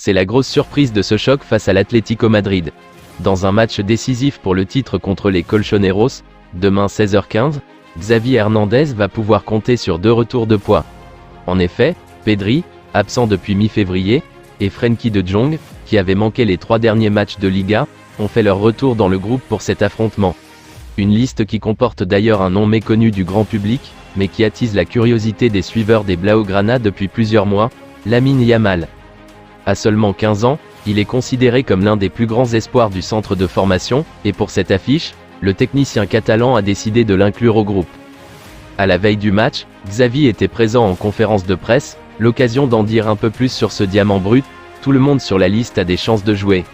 C'est la grosse surprise de ce choc face à l'Atlético Madrid. Dans un match décisif pour le titre contre les Colchoneros, demain 16h15, Xavi Hernandez va pouvoir compter sur 2 retours de poids. En effet, Pedri, absent depuis mi-février, et Frenkie de Jong, qui avait manqué les 3 derniers matchs de Liga, ont fait leur retour dans le groupe pour cet affrontement. Une liste qui comporte d'ailleurs un nom méconnu du grand public, mais qui attise la curiosité des suiveurs des Blaugrana depuis plusieurs mois, Lamine Yamal. À seulement 15 ans, il est considéré comme l'un des plus grands espoirs du centre de formation, et pour cette affiche, le technicien catalan a décidé de l'inclure au groupe. À la veille du match, Xavi était présent en conférence de presse, l'occasion d'en dire un peu plus sur ce diamant brut. Tout le monde sur la liste a des chances de jouer.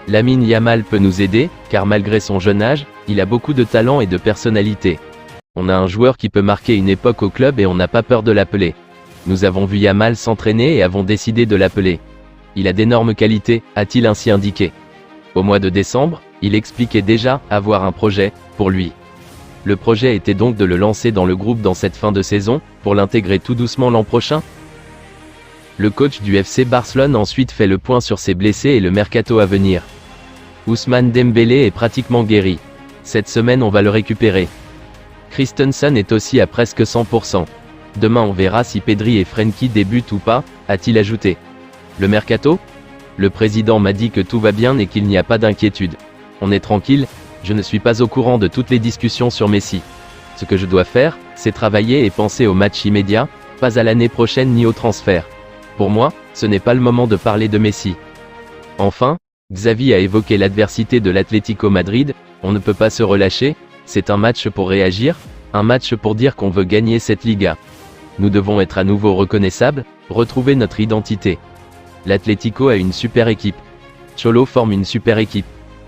Lamine Yamal peut nous aider, car malgré son jeune âge, il a beaucoup de talent et de personnalité. On a un joueur qui peut marquer une époque au club et on n'a pas peur de l'appeler. Nous avons vu Yamal s'entraîner et avons décidé de l'appeler. Il a d'énormes qualités, a-t-il ainsi indiqué. Au mois de décembre, il expliquait déjà avoir un projet, pour lui. Le projet était donc de le lancer dans le groupe dans cette fin de saison, pour l'intégrer tout doucement l'an prochain. Le coach du FC Barcelone ensuite fait le point sur ses blessés et le mercato à venir. Ousmane Dembélé est pratiquement guéri. Cette semaine on va le récupérer. Christensen est aussi à presque 100%. Demain on verra si Pedri et Frenkie débutent ou pas, a-t-il ajouté. Le mercato ? Le président m'a dit que tout va bien et qu'il n'y a pas d'inquiétude. On est tranquille, je ne suis pas au courant de toutes les discussions sur Messi. Ce que je dois faire, c'est travailler et penser au match immédiat, pas à l'année prochaine ni au transfert. Pour moi, ce n'est pas le moment de parler de Messi. Enfin, Xavi a évoqué l'adversité de l'Atlético Madrid, on ne peut pas se relâcher, c'est un match pour réagir, un match pour dire qu'on veut gagner cette Liga. Nous devons être à nouveau reconnaissables, retrouver notre identité. L'Atlético a une super équipe. Cholo forme une super équipe.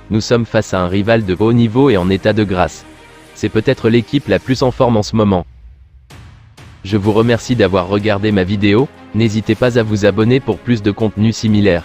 Nous sommes face à un rival de haut niveau et en état de grâce. C'est peut-être l'équipe la plus en forme en ce moment. Je vous remercie d'avoir regardé ma vidéo, n'hésitez pas à vous abonner pour plus de contenu similaire.